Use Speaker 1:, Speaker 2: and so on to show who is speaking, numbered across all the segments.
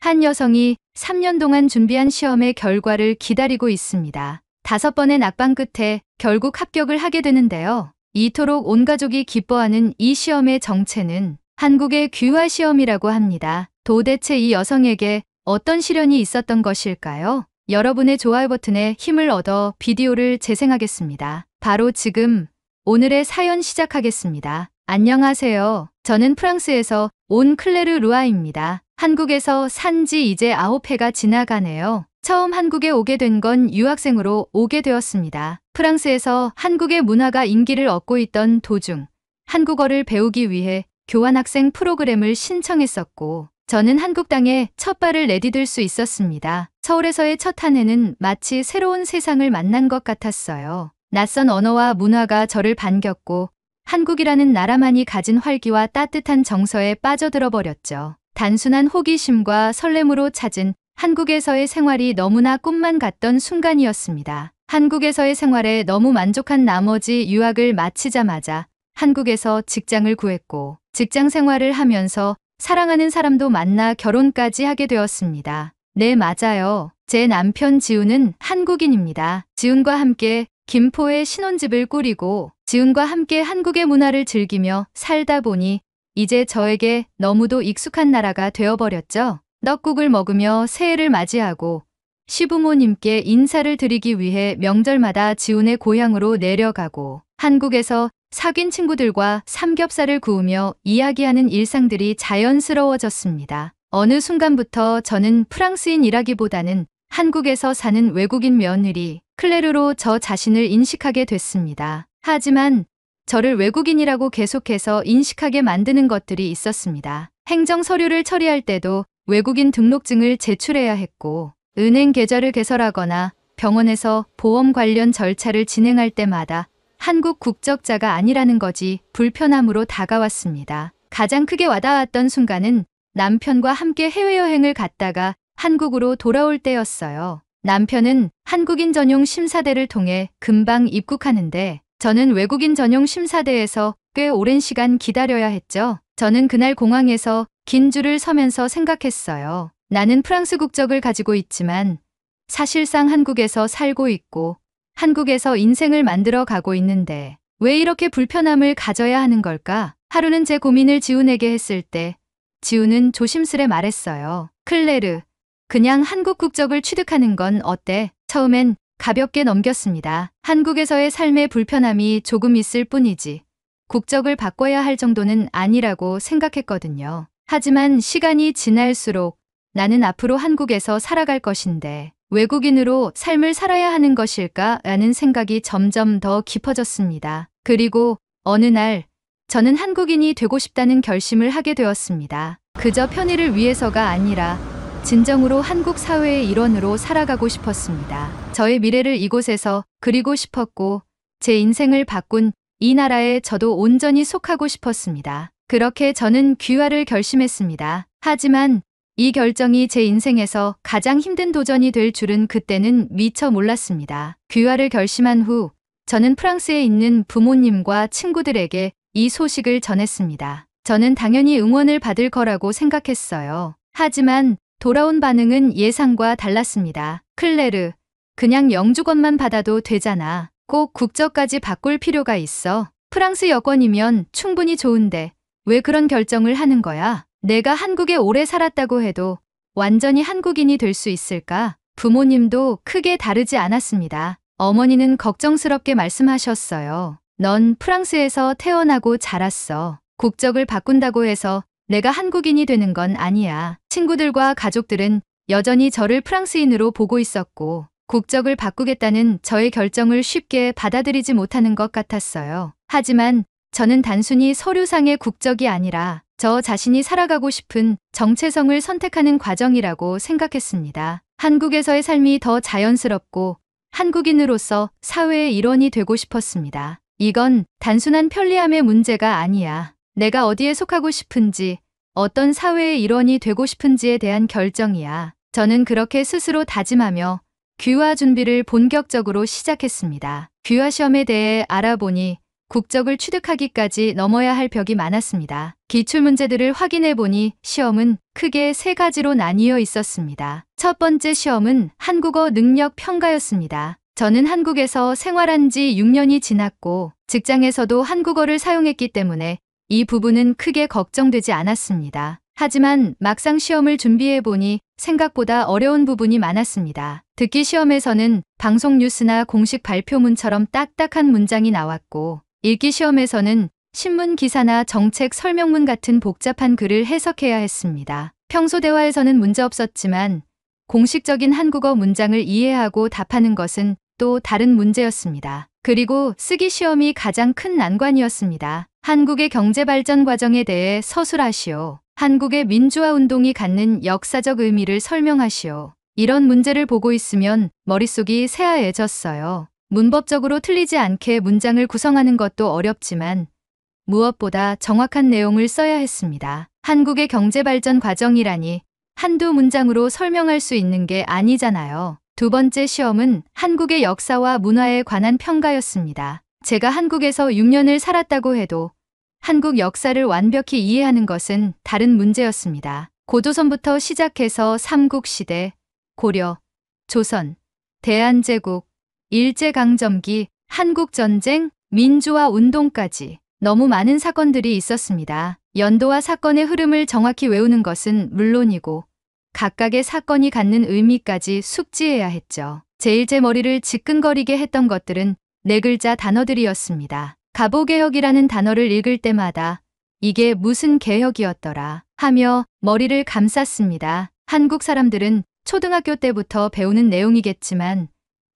Speaker 1: 한 여성이 3년 동안 준비한 시험의 결과를 기다리고 있습니다. 5번의 낙방 끝에 결국 합격을 하게 되는데요. 이토록 온 가족이 기뻐하는 이 시험의 정체는 한국의 귀화 시험이라고 합니다. 도대체 이 여성에게 어떤 시련이 있었던 것일까요? 여러분의 좋아요 버튼에 힘을 얻어 비디오를 재생하겠습니다. 바로 지금 오늘의 사연 시작하겠습니다. 안녕하세요. 저는 프랑스에서 온 클레르 루아입니다. 한국에서 산지 이제 9해가 지나가네요. 처음 한국에 오게 된 건 유학생으로 오게 되었습니다. 프랑스에서 한국의 문화가 인기를 얻고 있던 도중 한국어를 배우기 위해 교환학생 프로그램을 신청했었고 저는 한국 땅에 첫 발을 내디딜 수 있었습니다. 서울에서의 첫 한 해는 마치 새로운 세상을 만난 것 같았어요. 낯선 언어와 문화가 저를 반겼고 한국이라는 나라만이 가진 활기와 따뜻한 정서에 빠져들어 버렸죠. 단순한 호기심과 설렘으로 찾은 한국에서의 생활이 너무나 꿈만 같던 순간이었습니다. 한국에서의 생활에 너무 만족한 나머지 유학을 마치자마자 한국에서 직장을 구했고 직장 생활을 하면서 사랑하는 사람도 만나 결혼까지 하게 되었습니다. 네, 맞아요. 제 남편 지훈은 한국인입니다. 지훈과 함께 김포에 신혼집을 꾸리고 지훈과 함께 한국의 문화를 즐기며 살다 보니 이제 저에게 너무도 익숙한 나라가 되어버렸죠. 떡국을 먹으며 새해를 맞이하고 시부모님께 인사를 드리기 위해 명절마다 지훈의 고향으로 내려가고 한국에서 사귄 친구들과 삼겹살을 구우며 이야기하는 일상들이 자연스러워졌습니다. 어느 순간부터 저는 프랑스인이라기보다는 한국에서 사는 외국인 며느리 클레르로 저 자신을 인식하게 됐습니다. 하지만 저를 외국인이라고 계속해서 인식하게 만드는 것들이 있었습니다. 행정 서류를 처리할 때도 외국인 등록증을 제출해야 했고 은행 계좌를 개설하거나 병원에서 보험 관련 절차를 진행할 때마다 한국 국적자가 아니라는 것이 불편함으로 다가왔습니다. 가장 크게 와닿았던 순간은 남편과 함께 해외여행을 갔다가 한국으로 돌아올 때였어요. 남편은 한국인 전용 심사대를 통해 금방 입국하는데 저는 외국인 전용 심사대에서 꽤 오랜 시간 기다려야 했죠. 저는 그날 공항에서 긴 줄을 서면서 생각했어요. 나는 프랑스 국적을 가지고 있지만 사실상 한국에서 살고 있고 한국에서 인생을 만들어 가고 있는데 왜 이렇게 불편함을 가져야 하는 걸까? 하루는 제 고민을 지훈에게 했을 때 지훈은 조심스레 말했어요. 클레르, 그냥 한국 국적을 취득하는 건 어때? 처음엔 가볍게 넘겼습니다. 한국에서의 삶의 불편함이 조금 있을 뿐이지 국적을 바꿔야 할 정도는 아니라고 생각했거든요. 하지만 시간이 지날수록 나는 앞으로 한국에서 살아갈 것인데 외국인으로 삶을 살아야 하는 것일까라는 생각이 점점 더 깊어졌습니다. 그리고 어느 날 저는 한국인이 되고 싶다는 결심을 하게 되었습니다. 그저 편의를 위해서가 아니라 진정으로 한국 사회의 일원으로 살아가고 싶었습니다. 저의 미래를 이곳에서 그리고 싶었고 제 인생을 바꾼 이 나라에 저도 온전히 속하고 싶었습니다. 그렇게 저는 귀화를 결심했습니다. 하지만 이 결정이 제 인생에서 가장 힘든 도전이 될 줄은 그때는 미처 몰랐습니다. 귀화를 결심한 후 저는 프랑스에 있는 부모님과 친구들에게 이 소식을 전했습니다. 저는 당연히 응원을 받을 거라고 생각했어요. 하지만 돌아온 반응은 예상과 달랐습니다. 클레르, 그냥 영주권만 받아도 되잖아. 꼭 국적까지 바꿀 필요가 있어. 프랑스 여권이면 충분히 좋은데 왜 그런 결정을 하는 거야? 내가 한국에 오래 살았다고 해도 완전히 한국인이 될 수 있을까? 부모님도 크게 다르지 않았습니다. 어머니는 걱정스럽게 말씀하셨어요. 넌 프랑스에서 태어나고 자랐어. 국적을 바꾼다고 해서 내가 한국인이 되는 건 아니야. 친구들과 가족들은 여전히 저를 프랑스인으로 보고 있었고 국적을 바꾸겠다는 저의 결정을 쉽게 받아들이지 못하는 것 같았어요. 하지만 저는 단순히 서류상의 국적이 아니라 저 자신이 살아가고 싶은 정체성을 선택하는 과정이라고 생각했습니다. 한국에서의 삶이 더 자연스럽고 한국인으로서 사회의 일원이 되고 싶었습니다. 이건 단순한 편리함의 문제가 아니야. 내가 어디에 속하고 싶은지, 어떤 사회의 일원이 되고 싶은지에 대한 결정이야. 저는 그렇게 스스로 다짐하며 귀화 준비를 본격적으로 시작했습니다. 귀화 시험에 대해 알아보니 국적을 취득하기까지 넘어야 할 벽이 많았습니다. 기출문제들을 확인해 보니 시험은 크게 세 가지로 나뉘어 있었습니다. 첫 번째 시험은 한국어 능력 평가였습니다. 저는 한국에서 생활한 지 6년이 지났고 직장에서도 한국어를 사용했기 때문에 이 부분은 크게 걱정되지 않았습니다. 하지만 막상 시험을 준비해 보니 생각보다 어려운 부분이 많았습니다. 듣기 시험에서는 방송 뉴스나 공식 발표문처럼 딱딱한 문장이 나왔고, 읽기 시험에서는 신문 기사나 정책 설명문 같은 복잡한 글을 해석해야 했습니다. 평소 대화에서는 문제 없었지만 공식적인 한국어 문장을 이해하고 답하는 것은 또 다른 문제였습니다. 그리고 쓰기 시험이 가장 큰 난관이었습니다. 한국의 경제 발전 과정에 대해 서술하시오. 한국의 민주화 운동이 갖는 역사적 의미를 설명하시오. 이런 문제를 보고 있으면 머릿속이 새하얘졌어요. 문법적으로 틀리지 않게 문장을 구성하는 것도 어렵지만 무엇보다 정확한 내용을 써야 했습니다. 한국의 경제 발전 과정이라니 한두 문장으로 설명할 수 있는 게 아니잖아요. 두 번째 시험은 한국의 역사와 문화에 관한 평가였습니다. 제가 한국에서 6년을 살았다고 해도 한국 역사를 완벽히 이해하는 것은 다른 문제였습니다. 고조선부터 시작해서 삼국시대, 고려, 조선, 대한제국, 일제강점기, 한국전쟁, 민주화 운동까지 너무 많은 사건들이 있었습니다. 연도와 사건의 흐름을 정확히 외우는 것은 물론이고 각각의 사건이 갖는 의미까지 숙지해야 했죠. 제일 제 머리를 지끈거리게 했던 것들은 네 글자 단어들이었습니다. 가보개혁이라는 단어를 읽을 때마다 이게 무슨 개혁이었더라 하며 머리를 감쌌습니다. 한국 사람들은 초등학교 때부터 배우는 내용이겠지만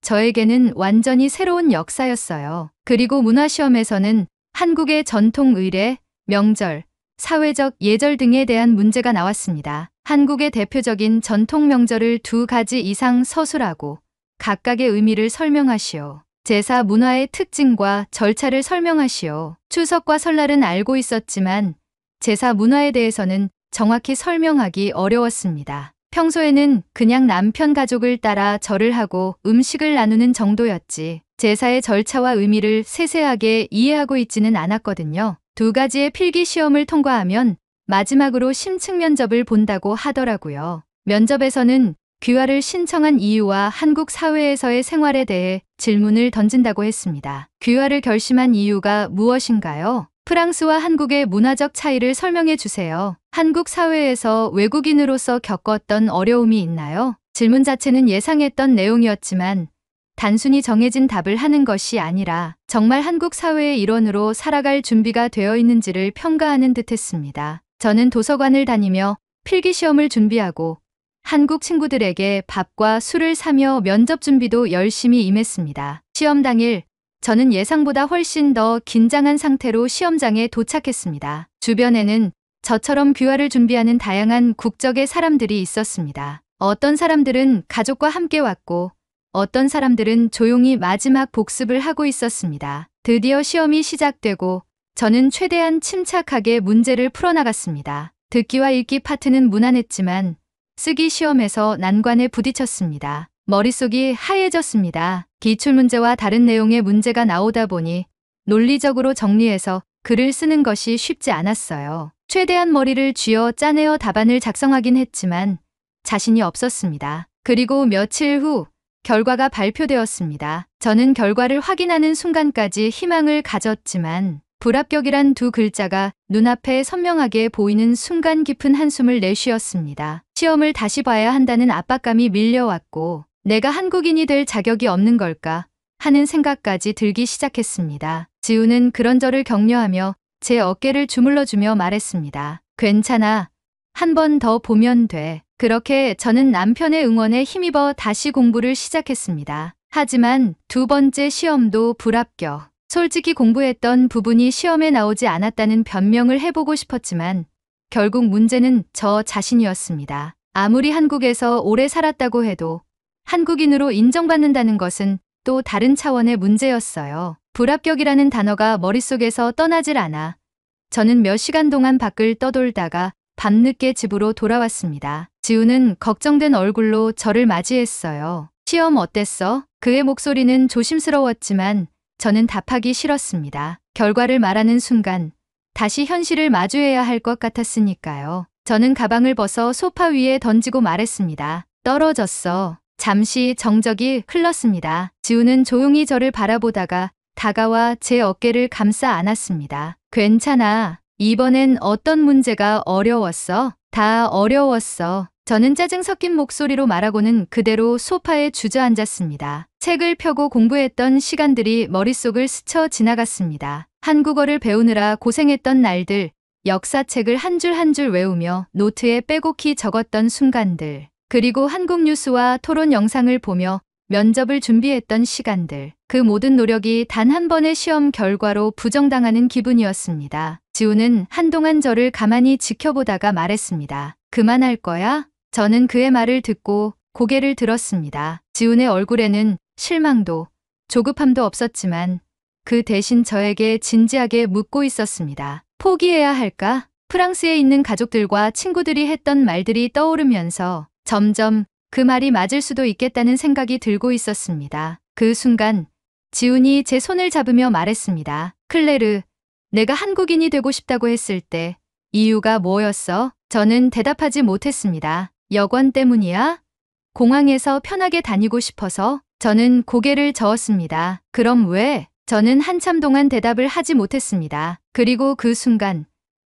Speaker 1: 저에게는 완전히 새로운 역사였어요. 그리고 문화시험에서는 한국의 전통 의례, 명절, 사회적 예절 등에 대한 문제가 나왔습니다. 한국의 대표적인 전통 명절을 2가지 이상 서술하고 각각의 의미를 설명하시오. 제사 문화의 특징과 절차를 설명하시오. 추석과 설날은 알고 있었지만 제사 문화에 대해서는 정확히 설명하기 어려웠습니다. 평소에는 그냥 남편 가족을 따라 절을 하고 음식을 나누는 정도였지 제사의 절차와 의미를 세세하게 이해하고 있지는 않았거든요. 2가지의 필기 시험을 통과하면 마지막으로 심층 면접을 본다고 하더라고요. 면접에서는 귀화를 신청한 이유와 한국 사회에서의 생활에 대해 질문을 던진다고 했습니다. 귀화를 결심한 이유가 무엇인가요? 프랑스와 한국의 문화적 차이를 설명해 주세요. 한국 사회에서 외국인으로서 겪었던 어려움이 있나요? 질문 자체는 예상했던 내용이었지만 단순히 정해진 답을 하는 것이 아니라 정말 한국 사회의 일원으로 살아갈 준비가 되어 있는지를 평가하는 듯했습니다. 저는 도서관을 다니며 필기시험을 준비하고 한국 친구들에게 밥과 술을 사며 면접 준비도 열심히 임했습니다. 시험 당일 저는 예상보다 훨씬 더 긴장한 상태로 시험장에 도착했습니다. 주변에는 저처럼 귀화를 준비하는 다양한 국적의 사람들이 있었습니다. 어떤 사람들은 가족과 함께 왔고 어떤 사람들은 조용히 마지막 복습을 하고 있었습니다. 드디어 시험이 시작되고 저는 최대한 침착하게 문제를 풀어나갔습니다. 듣기와 읽기 파트는 무난했지만 쓰기 시험에서 난관에 부딪혔습니다. 머릿속이 하얘졌습니다. 기출문제와 다른 내용의 문제가 나오다 보니 논리적으로 정리해서 글을 쓰는 것이 쉽지 않았어요. 최대한 머리를 쥐어 짜내어 답안을 작성하긴 했지만 자신이 없었습니다. 그리고 며칠 후 결과가 발표되었습니다. 저는 결과를 확인하는 순간까지 희망을 가졌지만 불합격이란 2글자가 눈앞에 선명하게 보이는 순간 깊은 한숨을 내쉬었습니다. 시험을 다시 봐야 한다는 압박감이 밀려왔고 내가 한국인이 될 자격이 없는 걸까 하는 생각까지 들기 시작했습니다. 지우는 그런 저를 격려하며 제 어깨를 주물러주며 말했습니다. 괜찮아. 한 번 더 보면 돼. 그렇게 저는 남편의 응원에 힘입어 다시 공부를 시작했습니다. 하지만 2번째 시험도 불합격. 솔직히 공부했던 부분이 시험에 나오지 않았다는 변명을 해보고 싶었지만 결국 문제는 저 자신이었습니다. 아무리 한국에서 오래 살았다고 해도 한국인으로 인정받는다는 것은 또 다른 차원의 문제였어요. 불합격이라는 단어가 머릿속에서 떠나질 않아 저는 몇 시간 동안 밖을 떠돌다가 밤늦게 집으로 돌아왔습니다. 지우는 걱정된 얼굴로 저를 맞이했어요. 시험 어땠어? 그의 목소리는 조심스러웠지만 저는 답하기 싫었습니다. 결과를 말하는 순간 다시 현실을 마주해야 할 것 같았으니까요. 저는 가방을 벗어 소파 위에 던지고 말했습니다. 떨어졌어. 잠시 정적이 흘렀습니다. 지우는 조용히 저를 바라보다가 다가와 제 어깨를 감싸 안았습니다. 괜찮아. 이번엔 어떤 문제가 어려웠어? 다 어려웠어. 저는 짜증 섞인 목소리로 말하고는 그대로 소파에 주저앉았습니다. 책을 펴고 공부했던 시간들이 머릿속을 스쳐 지나갔습니다. 한국어를 배우느라 고생했던 날들, 역사책을 한 줄 한 줄 외우며 노트에 빼곡히 적었던 순간들, 그리고 한국 뉴스와 토론 영상을 보며 면접을 준비했던 시간들, 그 모든 노력이 단 한 번의 시험 결과로 부정당하는 기분이었습니다. 지우는 한동안 저를 가만히 지켜보다가 말했습니다. 그만할 거야? 저는 그의 말을 듣고 고개를 들었습니다. 지훈의 얼굴에는 실망도, 조급함도 없었지만 그 대신 저에게 진지하게 묻고 있었습니다. 포기해야 할까? 프랑스에 있는 가족들과 친구들이 했던 말들이 떠오르면서 점점 그 말이 맞을 수도 있겠다는 생각이 들고 있었습니다. 그 순간 지훈이 제 손을 잡으며 말했습니다. 클레르, 내가 한국인이 되고 싶다고 했을 때 이유가 뭐였어? 저는 대답하지 못했습니다. 여권 때문이야? 공항에서 편하게 다니고 싶어서? 저는 고개를 저었습니다. 그럼 왜? 저는 한참 동안 대답을 하지 못했습니다. 그리고 그 순간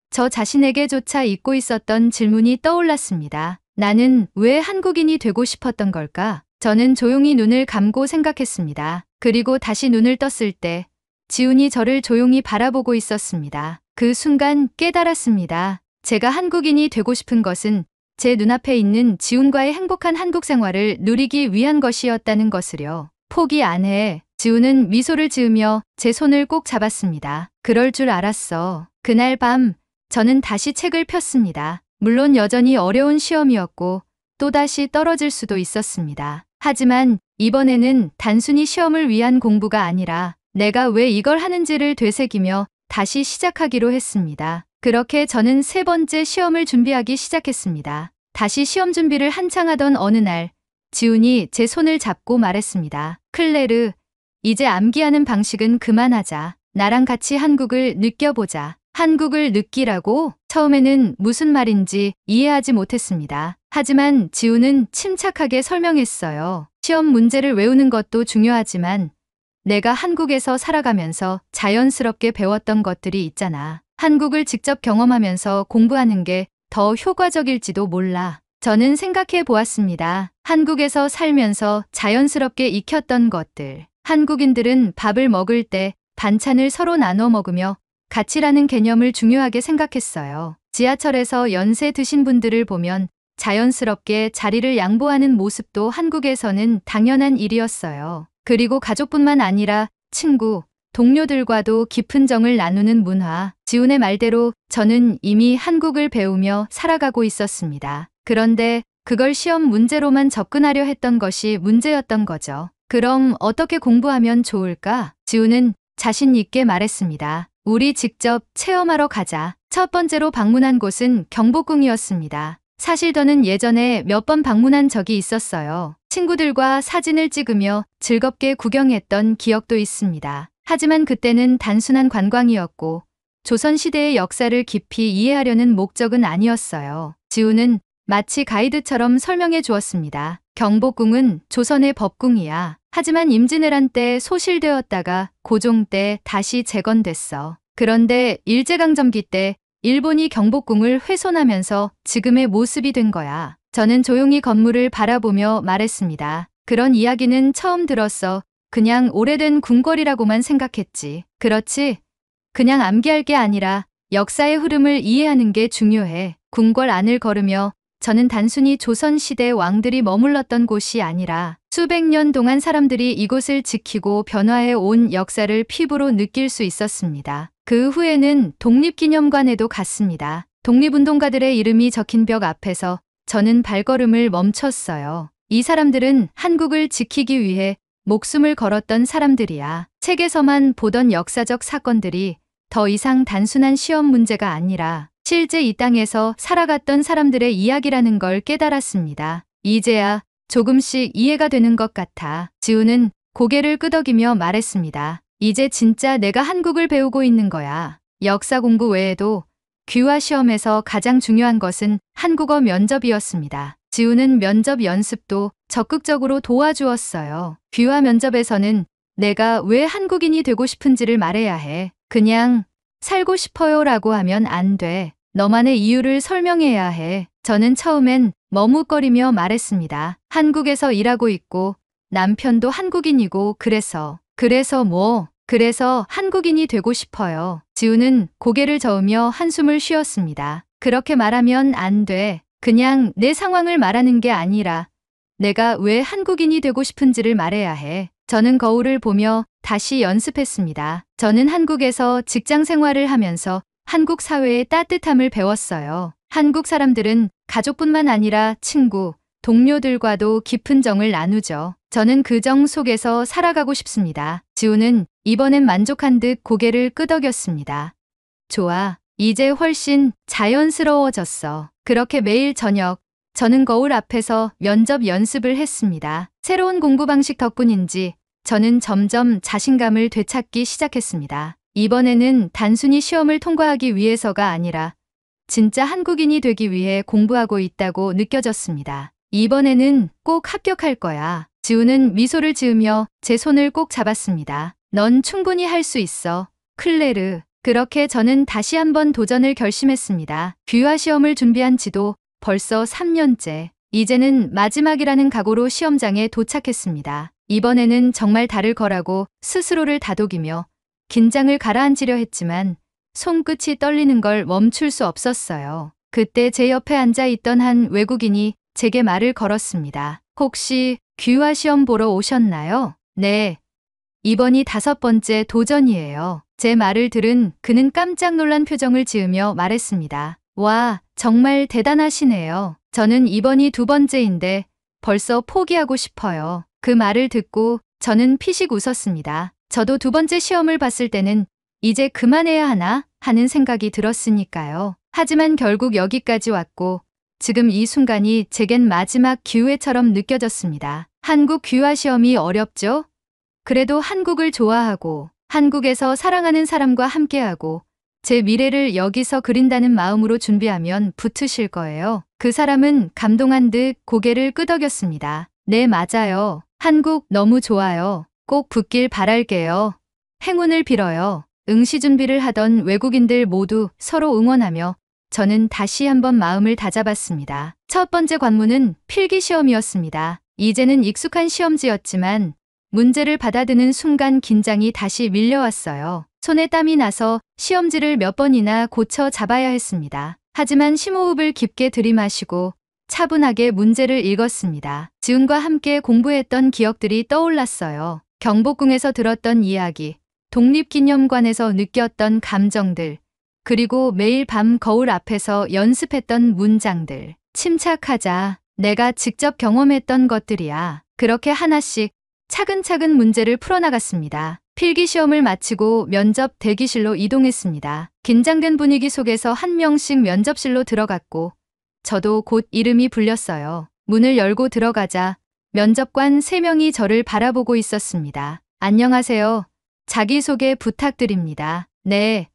Speaker 1: 저 자신에게조차 잊고 있었던 질문이 떠올랐습니다. 나는 왜 한국인이 되고 싶었던 걸까? 저는 조용히 눈을 감고 생각했습니다. 그리고 다시 눈을 떴을 때 지훈이 저를 조용히 바라보고 있었습니다. 그 순간 깨달았습니다. 제가 한국인이 되고 싶은 것은 제 눈앞에 있는 지훈과의 행복한 한국 생활을 누리기 위한 것이었다는 것을요. 포기 안 해. 지훈은 미소를 지으며 제 손을 꼭 잡았습니다. 그럴 줄 알았어. 그날 밤 저는 다시 책을 폈습니다. 물론 여전히 어려운 시험이었고 또다시 떨어질 수도 있었습니다. 하지만 이번에는 단순히 시험을 위한 공부가 아니라 내가 왜 이걸 하는지를 되새기며 다시 시작하기로 했습니다. 그렇게 저는 세 번째 시험을 준비하기 시작했습니다. 다시 시험 준비를 한창 하던 어느 날 지훈이 제 손을 잡고 말했습니다. 클레르, 이제 암기하는 방식은 그만하자. 나랑 같이 한국을 느껴보자. 한국을 느끼라고? 처음에는 무슨 말인지 이해하지 못했습니다. 하지만 지훈은 침착하게 설명했어요. 시험 문제를 외우는 것도 중요하지만 내가 한국에서 살아가면서 자연스럽게 배웠던 것들이 있잖아. 한국을 직접 경험하면서 공부하는 게 더 효과적일지도 몰라. 저는 생각해 보았습니다. 한국에서 살면서 자연스럽게 익혔던 것들. 한국인들은 밥을 먹을 때 반찬을 서로 나눠 먹으며 가치라는 개념을 중요하게 생각했어요. 지하철에서 연세 드신 분들을 보면 자연스럽게 자리를 양보하는 모습도 한국에서는 당연한 일이었어요. 그리고 가족뿐만 아니라 친구, 동료들과도 깊은 정을 나누는 문화. 지훈의 말대로 저는 이미 한국을 배우며 살아가고 있었습니다. 그런데 그걸 시험 문제로만 접근하려 했던 것이 문제였던 거죠. 그럼 어떻게 공부하면 좋을까? 지훈은 자신 있게 말했습니다. 우리 직접 체험하러 가자. 첫 번째로 방문한 곳은 경복궁이었습니다. 사실 저는 예전에 몇 번 방문한 적이 있었어요. 친구들과 사진을 찍으며 즐겁게 구경했던 기억도 있습니다. 하지만 그때는 단순한 관광이었고 조선시대의 역사를 깊이 이해하려는 목적은 아니었어요. 지훈은 마치 가이드처럼 설명해 주었습니다. 경복궁은 조선의 법궁이야. 하지만 임진왜란 때 소실되었다가 고종 때 다시 재건됐어. 그런데 일제강점기 때 일본이 경복궁을 훼손하면서 지금의 모습이 된 거야. 저는 조용히 건물을 바라보며 말했습니다. 그런 이야기는 처음 들었어. 그냥 오래된 궁궐이라고만 생각했지. 그렇지? 그냥 암기할 게 아니라 역사의 흐름을 이해하는 게 중요해. 궁궐 안을 걸으며 저는 단순히 조선시대 왕들이 머물렀던 곳이 아니라 수백 년 동안 사람들이 이곳을 지키고 변화해 온 역사를 피부로 느낄 수 있었습니다. 그 후에는 독립기념관에도 갔습니다. 독립운동가들의 이름이 적힌 벽 앞에서 저는 발걸음을 멈췄어요. 이 사람들은 한국을 지키기 위해 목숨을 걸었던 사람들이야. 책에서만 보던 역사적 사건들이 더 이상 단순한 시험 문제가 아니라 실제 이 땅에서 살아갔던 사람들의 이야기라는 걸 깨달았습니다. 이제야 조금씩 이해가 되는 것 같아. 지훈은 고개를 끄덕이며 말했습니다. 이제 진짜 내가 한국을 배우고 있는 거야. 역사 공부 외에도 귀화 시험에서 가장 중요한 것은 한국어 면접이었습니다. 지우는 면접 연습도 적극적으로 도와주었어요. 귀화 면접에서는 내가 왜 한국인이 되고 싶은지를 말해야 해. 그냥 살고 싶어요 라고 하면 안 돼. 너만의 이유를 설명해야 해. 저는 처음엔 머뭇거리며 말했습니다. 한국에서 일하고 있고 남편도 한국인이고 그래서 뭐? 그래서 한국인이 되고 싶어요. 지우는 고개를 저으며 한숨을 쉬었습니다. 그렇게 말하면 안 돼. 그냥 내 상황을 말하는 게 아니라 내가 왜 한국인이 되고 싶은지를 말해야 해. 저는 거울을 보며 다시 연습했습니다. 저는 한국에서 직장 생활을 하면서 한국 사회의 따뜻함을 배웠어요. 한국 사람들은 가족뿐만 아니라 친구, 동료들과도 깊은 정을 나누죠. 저는 그 정 속에서 살아가고 싶습니다. 지우는 이번엔 만족한 듯 고개를 끄덕였습니다. 좋아. 이제 훨씬 자연스러워졌어. 그렇게 매일 저녁 저는 거울 앞에서 면접 연습을 했습니다. 새로운 공부 방식 덕분인지 저는 점점 자신감을 되찾기 시작했습니다. 이번에는 단순히 시험을 통과하기 위해서가 아니라 진짜 한국인이 되기 위해 공부하고 있다고 느껴졌습니다. 이번에는 꼭 합격할 거야. 지우는 미소를 지으며 제 손을 꼭 잡았습니다. 넌 충분히 할 수 있어, 클레르. 그렇게 저는 다시 한번 도전을 결심했습니다. 귀화 시험을 준비한 지도 벌써 3년째. 이제는 마지막이라는 각오로 시험장에 도착했습니다. 이번에는 정말 다를 거라고 스스로를 다독이며 긴장을 가라앉히려 했지만 손끝이 떨리는 걸 멈출 수 없었어요. 그때 제 옆에 앉아 있던 한 외국인이 제게 말을 걸었습니다. 혹시 귀화 시험 보러 오셨나요? 네. 이번이 5번째 도전이에요. 제 말을 들은 그는 깜짝 놀란 표정을 지으며 말했습니다. 와, 정말 대단하시네요. 저는 이번이 2번째인데 벌써 포기하고 싶어요. 그 말을 듣고 저는 피식 웃었습니다. 저도 2번째 시험을 봤을 때는 이제 그만해야 하나 하는 생각이 들었으니까요. 하지만 결국 여기까지 왔고 지금 이 순간이 제겐 마지막 기회처럼 느껴졌습니다. 한국 귀화 시험이 어렵죠? 그래도 한국을 좋아하고 한국에서 사랑하는 사람과 함께하고 제 미래를 여기서 그린다는 마음으로 준비하면 붙으실 거예요. 그 사람은 감동한 듯 고개를 끄덕였습니다. 네, 맞아요. 한국 너무 좋아요. 꼭 붙길 바랄게요. 행운을 빌어요. 응시 준비를 하던 외국인들 모두 서로 응원하며 저는 다시 한번 마음을 다잡았습니다. 첫 번째 관문은 필기시험이었습니다. 이제는 익숙한 시험지였지만 문제를 받아드는 순간 긴장이 다시 밀려왔어요. 손에 땀이 나서 시험지를 몇 번이나 고쳐 잡아야 했습니다. 하지만 심호흡을 깊게 들이마시고 차분하게 문제를 읽었습니다. 지훈과 함께 공부했던 기억들이 떠올랐어요. 경복궁에서 들었던 이야기, 독립기념관에서 느꼈던 감정들, 그리고 매일 밤 거울 앞에서 연습했던 문장들. 침착하자. 내가 직접 경험했던 것들이야. 그렇게 하나씩 차근차근 문제를 풀어나갔습니다. 필기시험을 마치고 면접 대기실로 이동했습니다. 긴장된 분위기 속에서 한 명씩 면접실로 들어갔고 저도 곧 이름이 불렸어요. 문을 열고 들어가자 면접관 3명이 저를 바라보고 있었습니다. 안녕하세요. 자기소개 부탁드립니다. 네.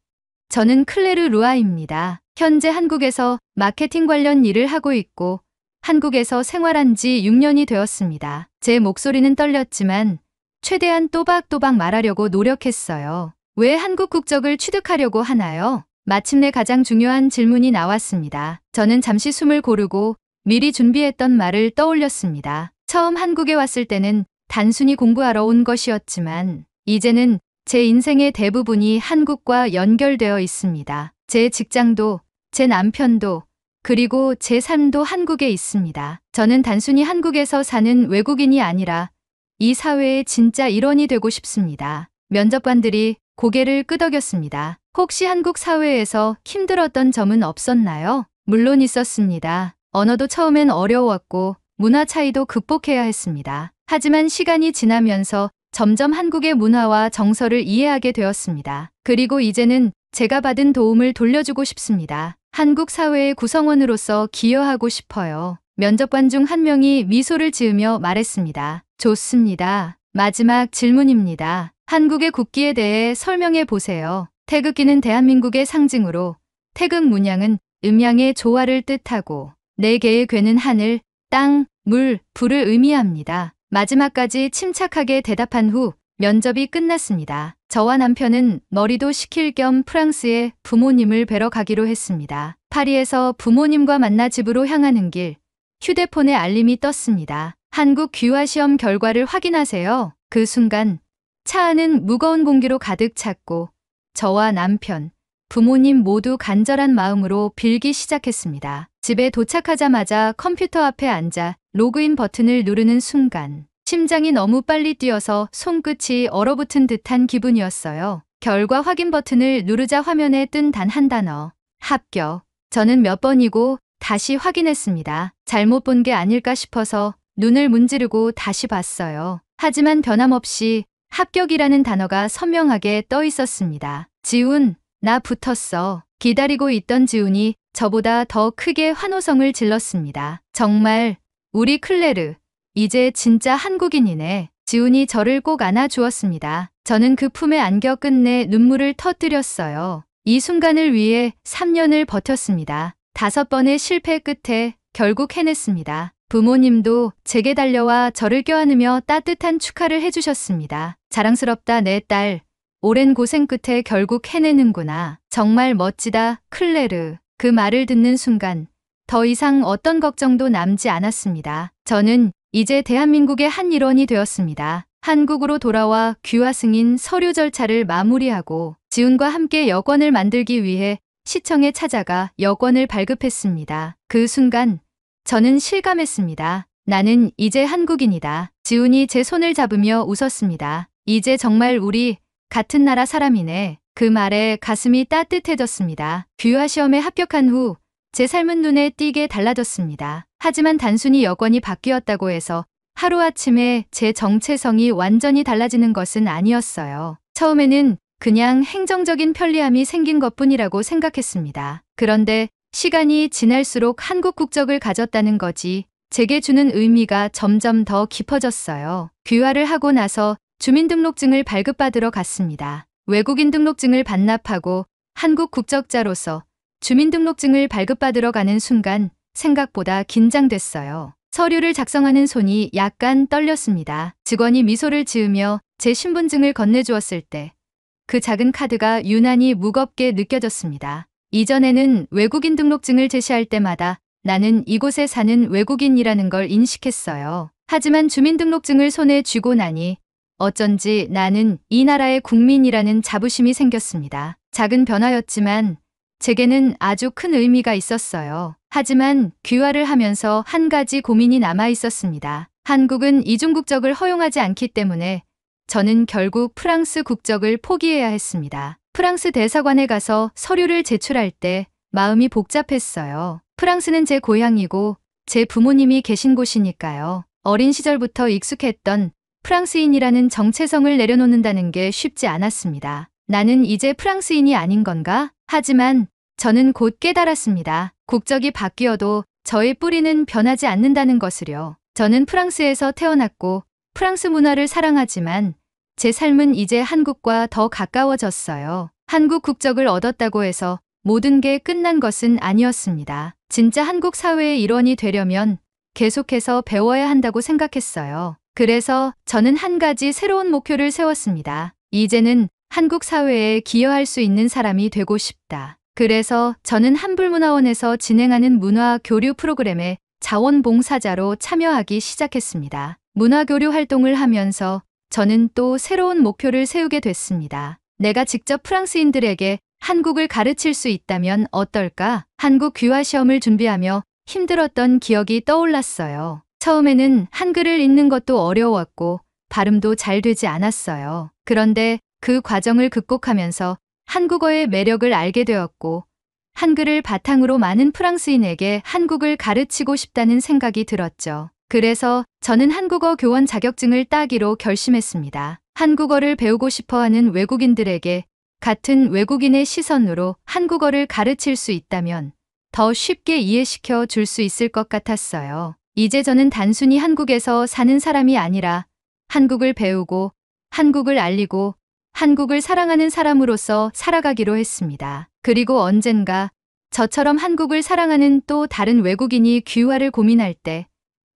Speaker 1: 저는 클레르 루아입니다. 현재 한국에서 마케팅 관련 일을 하고 있고 한국에서 생활한 지 6년이 되었습니다. 제 목소리는 떨렸지만 최대한 또박또박 말하려고 노력했어요. 왜 한국 국적을 취득하려고 하나요? 마침내 가장 중요한 질문이 나왔습니다. 저는 잠시 숨을 고르고 미리 준비했던 말을 떠올렸습니다. 처음 한국에 왔을 때는 단순히 공부하러 온 것이었지만 이제는 제 인생의 대부분이 한국과 연결되어 있습니다. 제 직장도, 제 남편도, 그리고 제 삶도 한국에 있습니다. 저는 단순히 한국에서 사는 외국인이 아니라 이 사회의 진짜 일원이 되고 싶습니다. 면접관들이 고개를 끄덕였습니다. 혹시 한국 사회에서 힘들었던 점은 없었나요? 물론 있었습니다. 언어도 처음엔 어려웠고 문화 차이도 극복해야 했습니다. 하지만 시간이 지나면서 점점 한국의 문화와 정서를 이해하게 되었습니다. 그리고 이제는 제가 받은 도움을 돌려주고 싶습니다. 한국 사회의 구성원으로서 기여하고 싶어요. 면접관 중 한 명이 미소를 지으며 말했습니다. 좋습니다. 마지막 질문입니다. 한국의 국기에 대해 설명해 보세요. 태극기는 대한민국의 상징으로 태극 문양은 음양의 조화를 뜻하고 4개의 궤는 하늘, 땅, 물, 불을 의미합니다. 마지막까지 침착하게 대답한 후 면접이 끝났습니다. 저와 남편은 머리도 식힐 겸 프랑스에 부모님을 뵈러 가기로 했습니다. 파리에서 부모님과 만나 집으로 향하는 길, 휴대폰에 알림이 떴습니다. 한국 귀화 시험 결과를 확인하세요. 그 순간 차 안은 무거운 공기로 가득 찼고 저와 남편, 부모님 모두 간절한 마음으로 빌기 시작했습니다. 집에 도착하자마자 컴퓨터 앞에 앉아 로그인 버튼을 누르는 순간 심장이 너무 빨리 뛰어서 손끝이 얼어붙은 듯한 기분이었어요. 결과 확인 버튼을 누르자 화면에 뜬 단 한 단어, 합격. 저는 몇 번이고 다시 확인했습니다. 잘못 본 게 아닐까 싶어서 눈을 문지르고 다시 봤어요. 하지만 변함없이 합격이라는 단어가 선명하게 떠 있었습니다. 지훈, 나 붙었어. 기다리고 있던 지훈이 저보다 더 크게 환호성을 질렀습니다. 정말 우리 클레르, 이제 진짜 한국인이네. 지훈이 저를 꼭 안아주었습니다. 저는 그 품에 안겨 끝내 눈물을 터뜨렸어요. 이 순간을 위해 3년을 버텼습니다. 5번의 실패 끝에 결국 해냈습니다. 부모님도 제게 달려와 저를 껴안으며 따뜻한 축하를 해주셨습니다. 자랑스럽다 내 딸. 오랜 고생 끝에 결국 해내는구나. 정말 멋지다 클레르. 그 말을 듣는 순간 더 이상 어떤 걱정도 남지 않았습니다. 저는 이제 대한민국의 한 일원이 되었습니다. 한국으로 돌아와 귀화 승인 서류 절차를 마무리하고 지훈과 함께 여권을 만들기 위해 시청에 찾아가 여권을 발급했습니다. 그 순간 저는 실감했습니다. 나는 이제 한국인이다. 지훈이 제 손을 잡으며 웃었습니다. 이제 정말 우리 같은 나라 사람이네. 그 말에 가슴이 따뜻해졌습니다. 귀화 시험에 합격한 후 제 삶은 눈에 띄게 달라졌습니다. 하지만 단순히 여건이 바뀌었다고 해서 하루아침에 제 정체성이 완전히 달라지는 것은 아니었어요. 처음에는 그냥 행정적인 편리함이 생긴 것뿐이라고 생각했습니다. 그런데 시간이 지날수록 한국 국적을 가졌다는 거지 제게 주는 의미가 점점 더 깊어졌어요. 귀화를 하고 나서 주민등록증을 발급받으러 갔습니다. 외국인 등록증을 반납하고 한국 국적자로서 주민등록증을 발급받으러 가는 순간 생각보다 긴장됐어요. 서류를 작성하는 손이 약간 떨렸습니다. 직원이 미소를 지으며 제 신분증을 건네주었을 때 그 작은 카드가 유난히 무겁게 느껴졌습니다. 이전에는 외국인 등록증을 제시할 때마다 나는 이곳에 사는 외국인이라는 걸 인식했어요. 하지만 주민등록증을 손에 쥐고 나니 어쩐지 나는 이 나라의 국민이라는 자부심이 생겼습니다. 작은 변화였지만 제게는 아주 큰 의미가 있었어요. 하지만 귀화를 하면서 한 가지 고민이 남아 있었습니다. 한국은 이중 국적을 허용하지 않기 때문에 저는 결국 프랑스 국적을 포기해야 했습니다. 프랑스 대사관에 가서 서류를 제출할 때 마음이 복잡했어요. 프랑스는 제 고향이고 제 부모님이 계신 곳이니까요. 어린 시절부터 익숙했던 프랑스인이라는 정체성을 내려놓는다는 게 쉽지 않았습니다. 나는 이제 프랑스인이 아닌 건가? 하지만 저는 곧 깨달았습니다. 국적이 바뀌어도 저의 뿌리는 변하지 않는다는 것을요. 저는 프랑스에서 태어났고 프랑스 문화를 사랑하지만 제 삶은 이제 한국과 더 가까워졌어요. 한국 국적을 얻었다고 해서 모든 게 끝난 것은 아니었습니다. 진짜 한국 사회의 일원이 되려면 계속해서 배워야 한다고 생각했어요. 그래서 저는 한 가지 새로운 목표를 세웠습니다. 이제는 한국 사회에 기여할 수 있는 사람이 되고 싶다. 그래서 저는 한불문화원에서 진행하는 문화 교류 프로그램에 자원봉사자로 참여하기 시작했습니다. 문화 교류 활동을 하면서 저는 또 새로운 목표를 세우게 됐습니다. 내가 직접 프랑스인들에게 한국을 가르칠 수 있다면 어떨까? 한국 귀화 시험을 준비하며 힘들었던 기억이 떠올랐어요. 처음에는 한글을 읽는 것도 어려웠고 발음도 잘 되지 않았어요. 그런데 그 과정을 극복하면서 한국어의 매력을 알게 되었고 한글을 바탕으로 많은 프랑스인에게 한국을 가르치고 싶다는 생각이 들었죠. 그래서 저는 한국어 교원 자격증을 따기로 결심했습니다. 한국어를 배우고 싶어하는 외국인들에게 같은 외국인의 시선으로 한국어를 가르칠 수 있다면 더 쉽게 이해시켜 줄 수 있을 것 같았어요. 이제 저는 단순히 한국에서 사는 사람이 아니라 한국을 배우고, 한국을 알리고, 한국을 사랑하는 사람으로서 살아가기로 했습니다. 그리고 언젠가 저처럼 한국을 사랑하는 또 다른 외국인이 귀화를 고민할 때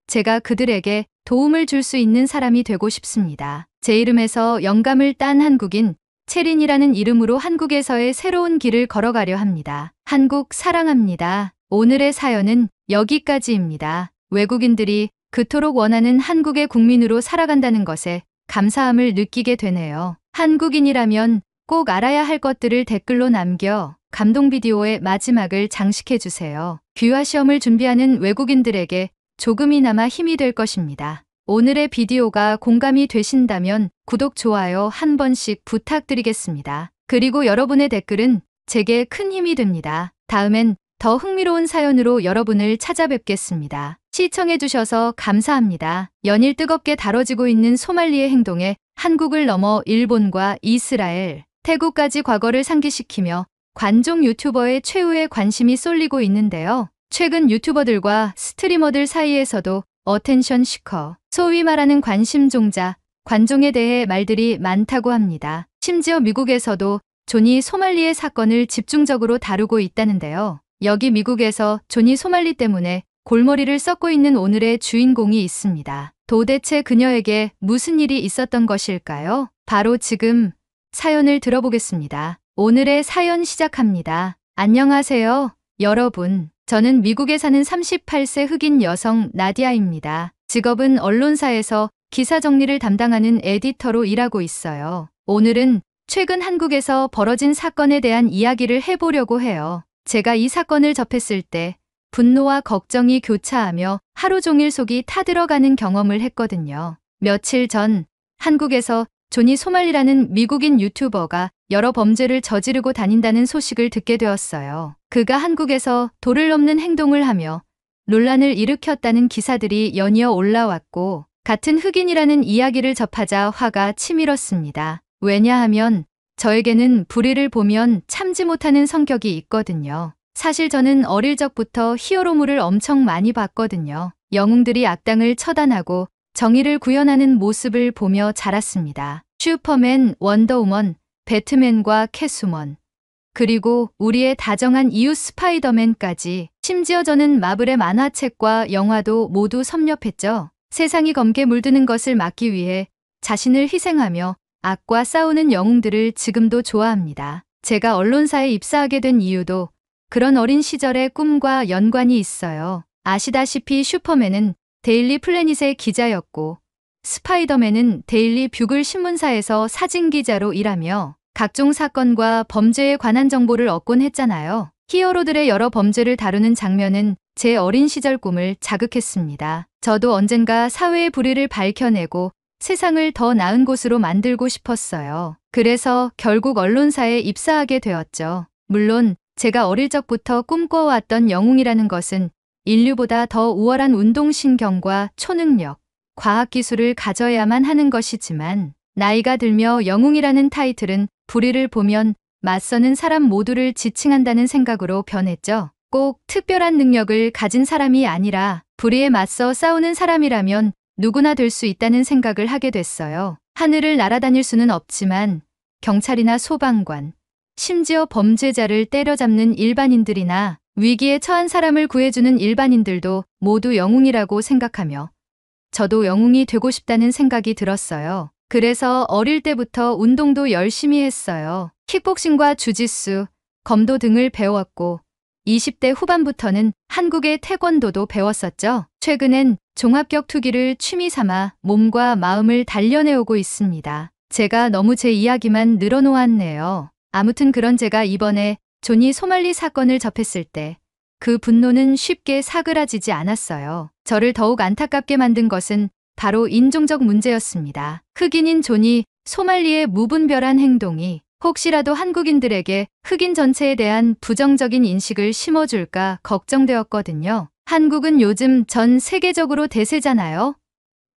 Speaker 1: 제가 그들에게 도움을 줄 수 있는 사람이 되고 싶습니다. 제 이름에서 영감을 딴 한국인 채린이라는 이름으로 한국에서의 새로운 길을 걸어가려 합니다. 한국 사랑합니다. 오늘의 사연은 여기까지입니다. 외국인들이 그토록 원하는 한국의 국민으로 살아간다는 것에 감사함을 느끼게 되네요. 한국인이라면 꼭 알아야 할 것들을 댓글로 남겨 감동 비디오의 마지막을 장식해주세요. 귀화 시험을 준비하는 외국인들에게 조금이나마 힘이 될 것입니다. 오늘의 비디오가 공감이 되신다면 구독, 좋아요 한 번씩 부탁드리겠습니다. 그리고 여러분의 댓글은 제게 큰 힘이 됩니다. 다음엔 더 흥미로운 사연으로 여러분을 찾아뵙겠습니다. 시청해주셔서 감사합니다. 연일 뜨겁게 다뤄지고 있는 소말리의 행동에 한국을 넘어 일본과 이스라엘, 태국까지 과거를 상기시키며 관종 유튜버의 최후의 관심이 쏠리고 있는데요. 최근 유튜버들과 스트리머들 사이에서도 어텐션 시커, 소위 말하는 관심종자, 관종에 대해 말들이 많다고 합니다. 심지어 미국에서도 조니 소말리의 사건을 집중적으로 다루고 있다는데요. 여기 미국에서 조니 소말리 때문에 골머리를 썩고 있는 오늘의 주인공이 있습니다. 도대체 그녀에게 무슨 일이 있었던 것일까요? 바로 지금 사연을 들어보겠습니다. 오늘의 사연 시작합니다. 안녕하세요, 여러분. 저는 미국에 사는 38세 흑인 여성 나디아입니다. 직업은 언론사에서 기사 정리를 담당하는 에디터로 일하고 있어요. 오늘은 최근 한국에서 벌어진 사건에 대한 이야기를 해보려고 해요. 제가 이 사건을 접했을 때 분노와 걱정이 교차하며 하루 종일 속이 타들어가는 경험을 했거든요. 며칠 전 한국에서 조니 소말리라는 미국인 유튜버가 여러 범죄를 저지르고 다닌다는 소식을 듣게 되었어요. 그가 한국에서 도를 넘는 행동을 하며 논란을 일으켰다는 기사들이 연이어 올라왔고, 같은 흑인이라는 이야기를 접하자 화가 치밀었습니다. 왜냐하면 저에게는 불의를 보면 참지 못하는 성격이 있거든요. 사실 저는 어릴 적부터 히어로물을 엄청 많이 봤거든요. 영웅들이 악당을 처단하고 정의를 구현하는 모습을 보며 자랐습니다. 슈퍼맨, 원더우먼, 배트맨과 캐스우먼, 그리고 우리의 다정한 이웃 스파이더맨까지, 심지어 저는 마블의 만화책과 영화도 모두 섭렵했죠. 세상이 검게 물드는 것을 막기 위해 자신을 희생하며 악과 싸우는 영웅들을 지금도 좋아합니다. 제가 언론사에 입사하게 된 이유도 그런 어린 시절의 꿈과 연관이 있어요. 아시다시피 슈퍼맨은 데일리 플래닛의 기자였고, 스파이더맨은 데일리 뷰글 신문사에서 사진기자로 일하며 각종 사건과 범죄에 관한 정보를 얻곤 했잖아요. 히어로들의 여러 범죄를 다루는 장면은 제 어린 시절 꿈을 자극했습니다. 저도 언젠가 사회의 불의를 밝혀내고 세상을 더 나은 곳으로 만들고 싶었어요. 그래서 결국 언론사에 입사하게 되었죠. 물론 제가 어릴 적부터 꿈꿔왔던 영웅이라는 것은 인류보다 더 우월한 운동신경과 초능력, 과학기술을 가져야만 하는 것이지만, 나이가 들며 영웅이라는 타이틀은 불의를 보면 맞서는 사람 모두를 지칭한다는 생각으로 변했죠. 꼭 특별한 능력을 가진 사람이 아니라 불의에 맞서 싸우는 사람이라면 누구나 될 수 있다는 생각을 하게 됐어요. 하늘을 날아다닐 수는 없지만 경찰이나 소방관, 심지어 범죄자를 때려잡는 일반인들이나 위기에 처한 사람을 구해주는 일반인들도 모두 영웅이라고 생각하며 저도 영웅이 되고 싶다는 생각이 들었어요. 그래서 어릴 때부터 운동도 열심히 했어요. 킥복싱과 주짓수, 검도 등을 배웠고 20대 후반부터는 한국의 태권도도 배웠었죠. 최근엔 종합격 투기를 취미 삼아 몸과 마음을 단련해오고 있습니다. 제가 너무 제 이야기만 늘어놓았네요. 아무튼 그런 제가 이번에 조니 소말리 사건을 접했을 때 그 분노는 쉽게 사그라지지 않았어요. 저를 더욱 안타깝게 만든 것은 바로 인종적 문제였습니다. 흑인인 조니 소말리의 무분별한 행동이 혹시라도 한국인들에게 흑인 전체에 대한 부정적인 인식을 심어줄까 걱정되었거든요. 한국은 요즘 전 세계적으로 대세잖아요.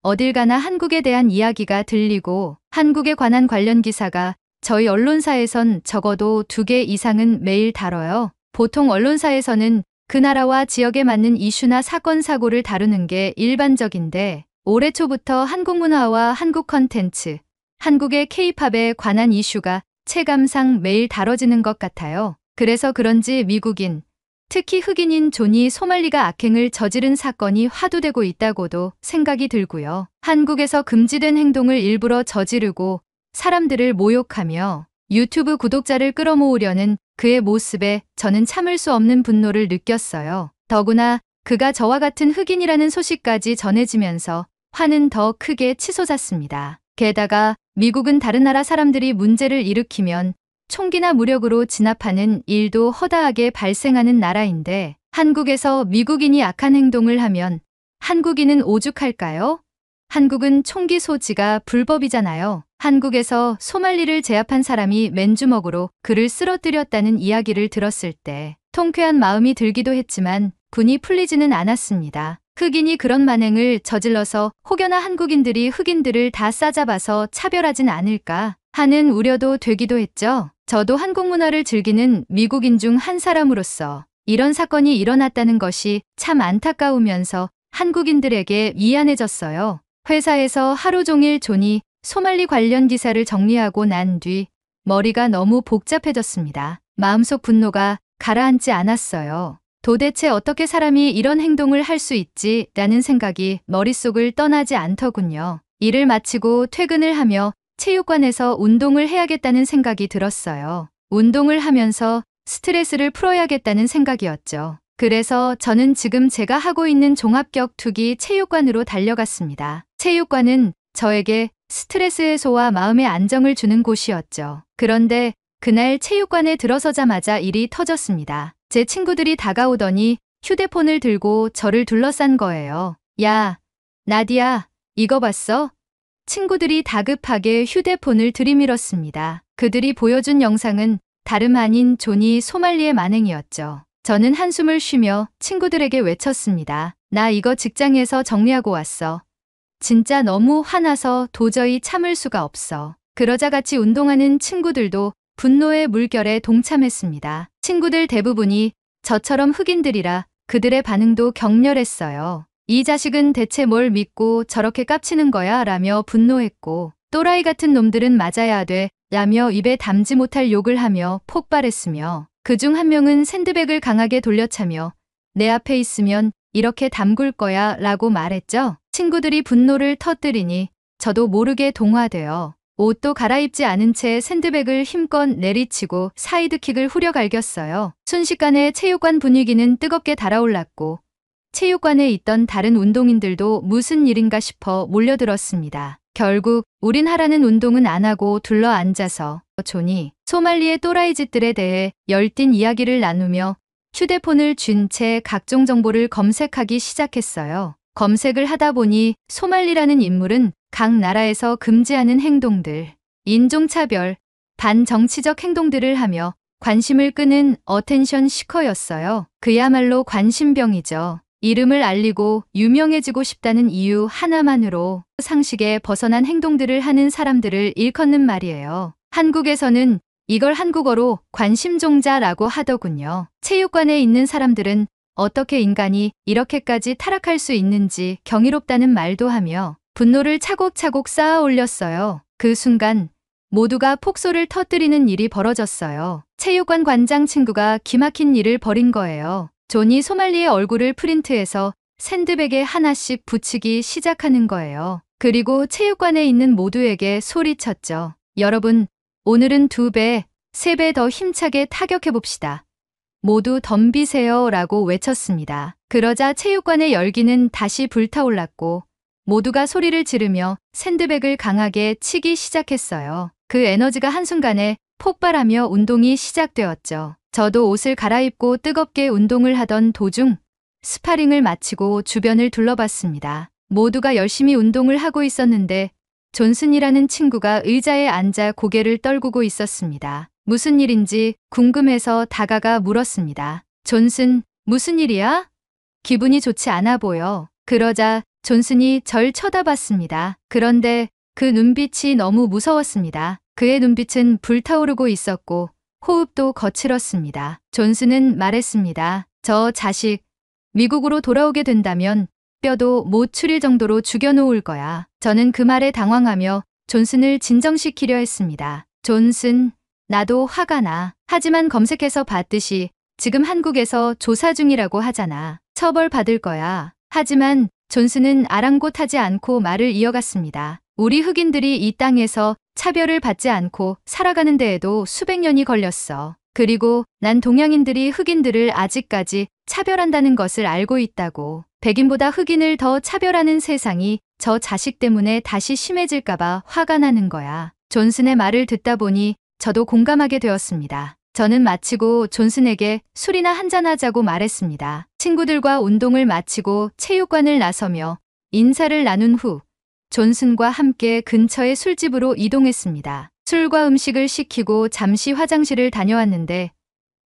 Speaker 1: 어딜 가나 한국에 대한 이야기가 들리고 한국에 관한 관련 기사가 저희 언론사에선 적어도 2개 이상은 매일 다뤄요. 보통 언론사에서는 그 나라와 지역에 맞는 이슈나 사건 사고를 다루는 게 일반적인데, 올해 초부터 한국 문화와 한국 컨텐츠, 한국의 K-팝에 관한 이슈가 체감상 매일 다뤄지는 것 같아요. 그래서 그런지 미국인, 특히 흑인인 존이 소말리가 악행을 저지른 사건이 화두되고 있다고도 생각이 들고요. 한국에서 금지된 행동을 일부러 저지르고 사람들을 모욕하며 유튜브 구독자를 끌어모으려는 그의 모습에 저는 참을 수 없는 분노를 느꼈어요. 더구나 그가 저와 같은 흑인이라는 소식까지 전해지면서 화는 더 크게 치솟았습니다. 게다가 미국은 다른 나라 사람들이 문제를 일으키면 총기나 무력으로 진압하는 일도 허다하게 발생하는 나라인데 한국에서 미국인이 악한 행동을 하면 한국인은 오죽할까요? 한국은 총기 소지가 불법이잖아요. 한국에서 소말리를 제압한 사람이 맨주먹으로 그를 쓰러뜨렸다는 이야기를 들었을 때 통쾌한 마음이 들기도 했지만 분이 풀리지는 않았습니다. 흑인이 그런 만행을 저질러서 혹여나 한국인들이 흑인들을 다 싸잡아서 차별하진 않을까 하는 우려도 되기도 했죠. 저도 한국 문화를 즐기는 미국인 중 한 사람으로서 이런 사건이 일어났다는 것이 참 안타까우면서 한국인들에게 미안해졌어요. 회사에서 하루 종일 존이 소말리 관련 기사를 정리하고 난 뒤 머리가 너무 복잡해졌습니다. 마음속 분노가 가라앉지 않았어요. 도대체 어떻게 사람이 이런 행동을 할 수 있지? 라는 생각이 머릿속을 떠나지 않더군요. 일을 마치고 퇴근을 하며 체육관에서 운동을 해야겠다는 생각이 들었어요. 운동을 하면서 스트레스를 풀어야겠다는 생각이었죠. 그래서 저는 지금 제가 하고 있는 종합격투기 체육관으로 달려갔습니다. 체육관은 저에게 스트레스 해소와 마음의 안정을 주는 곳이었죠. 그런데 그날 체육관에 들어서자마자 일이 터졌습니다. 제 친구들이 다가오더니 휴대폰을 들고 저를 둘러싼 거예요. 야, 나디야, 이거 봤어? 친구들이 다급하게 휴대폰을 들이밀었습니다. 그들이 보여준 영상은 다름 아닌 존이 소말리의 만행이었죠. 저는 한숨을 쉬며 친구들에게 외쳤습니다. 나 이거 직장에서 정리하고 왔어. 진짜 너무 화나서 도저히 참을 수가 없어. 그러자 같이 운동하는 친구들도 분노의 물결에 동참했습니다. 친구들 대부분이 저처럼 흑인들이라 그들의 반응도 격렬했어요. 이 자식은 대체 뭘 믿고 저렇게 깝치는 거야? 라며 분노했고 또라이 같은 놈들은 맞아야 돼 라며 입에 담지 못할 욕을 하며 폭발했으며 그중 한 명은 샌드백을 강하게 돌려차며 내 앞에 있으면 이렇게 담글 거야 라고 말했죠. 친구들이 분노를 터뜨리니 저도 모르게 동화되어 옷도 갈아입지 않은 채 샌드백을 힘껏 내리치고 사이드킥을 후려갈겼어요. 순식간에 체육관 분위기는 뜨겁게 달아올랐고 체육관에 있던 다른 운동인들도 무슨 일인가 싶어 몰려들었습니다. 결국 우린 하라는 운동은 안 하고 둘러앉아서 존이 소말리의 또라이 짓들에 대해 열띤 이야기를 나누며 휴대폰을 쥔 채 각종 정보를 검색하기 시작했어요. 검색을 하다 보니 소말리라는 인물은 각 나라에서 금지하는 행동들, 인종차별, 반정치적 행동들을 하며 관심을 끄는 어텐션 시커였어요. 그야말로 관심병이죠. 이름을 알리고 유명해지고 싶다는 이유 하나만으로 상식에 벗어난 행동들을 하는 사람들을 일컫는 말이에요. 한국에서는 이걸 한국어로 관심종자라고 하더군요. 체육관에 있는 사람들은 어떻게 인간이 이렇게까지 타락할 수 있는지 경이롭다는 말도 하며 분노를 차곡차곡 쌓아 올렸어요. 그 순간 모두가 폭소를 터뜨리는 일이 벌어졌어요. 체육관 관장 친구가 기막힌 일을 벌인 거예요. 존이 소말리의 얼굴을 프린트해서 샌드백에 하나씩 붙이기 시작하는 거예요. 그리고 체육관에 있는 모두에게 소리쳤죠. 여러분, 오늘은 2배, 3배 더 힘차게 타격해봅시다. 모두 덤비세요 라고 외쳤습니다. 그러자 체육관의 열기는 다시 불타올랐고 모두가 소리를 지르며 샌드백을 강하게 치기 시작했어요. 그 에너지가 한순간에 폭발하며 운동이 시작되었죠. 저도 옷을 갈아입고 뜨겁게 운동을 하던 도중 스파링을 마치고 주변을 둘러봤습니다. 모두가 열심히 운동을 하고 있었는데 존슨이라는 친구가 의자에 앉아 고개를 떨구고 있었습니다. 무슨 일인지 궁금해서 다가가 물었습니다. 존슨, 무슨 일이야? 기분이 좋지 않아 보여. 그러자 존슨이 절 쳐다봤습니다. 그런데 그 눈빛이 너무 무서웠습니다. 그의 눈빛은 불타오르고 있었고 호흡도 거칠었습니다. 존슨은 말했습니다. 저 자식, 미국으로 돌아오게 된다면 뼈도 못 추릴 정도로 죽여놓을 거야. 저는 그 말에 당황하며 존슨을 진정시키려 했습니다. 존슨, 나도 화가 나. 하지만 검색해서 봤듯이 지금 한국에서 조사 중이라고 하잖아. 처벌받을 거야. 하지만 존슨은 아랑곳하지 않고 말을 이어갔습니다. 우리 흑인들이 이 땅에서 차별을 받지 않고 살아가는 데에도 수백 년이 걸렸어. 그리고 난 동양인들이 흑인들을 아직까지 차별한다는 것을 알고 있다고. 백인보다 흑인을 더 차별하는 세상이 저 자식 때문에 다시 심해질까봐 화가 나는 거야. 존슨의 말을 듣다 보니 저도 공감하게 되었습니다. 저는 마치고 존슨에게 술이나 한잔하자고 말했습니다. 친구들과 운동을 마치고 체육관을 나서며 인사를 나눈 후 존슨과 함께 근처의 술집으로 이동했습니다. 술과 음식을 시키고 잠시 화장실을 다녀왔는데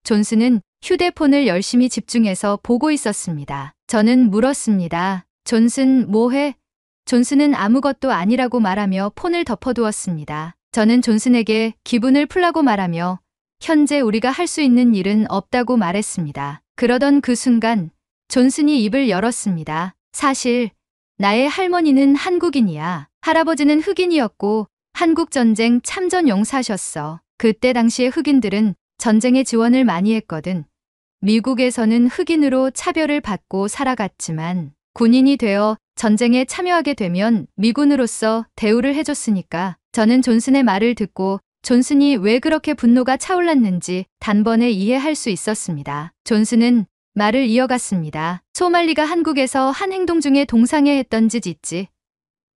Speaker 1: 존슨은 휴대폰을 열심히 집중해서 보고 있었습니다. 저는 물었습니다. 존슨, 뭐해? 존슨은 아무것도 아니라고 말하며 폰을 덮어두었습니다. 저는 존슨에게 기분을 풀라고 말하며 현재 우리가 할 수 있는 일은 없다고 말했습니다. 그러던 그 순간 존슨이 입을 열었습니다. 사실 나의 할머니는 한국인이야. 할아버지는 흑인이었고 한국전쟁 참전 용사셨어. 그때 당시에 흑인들은 전쟁에 지원을 많이 했거든. 미국에서는 흑인으로 차별을 받고 살아갔지만 군인이 되어 전쟁에 참여하게 되면 미군으로서 대우를 해줬으니까. 저는 존슨의 말을 듣고 존슨이 왜 그렇게 분노가 차올랐는지 단번에 이해할 수 있었습니다. 존슨은 말을 이어갔습니다. 소말리가 한국에서 한 행동 중에 동상에 했던 짓 있지.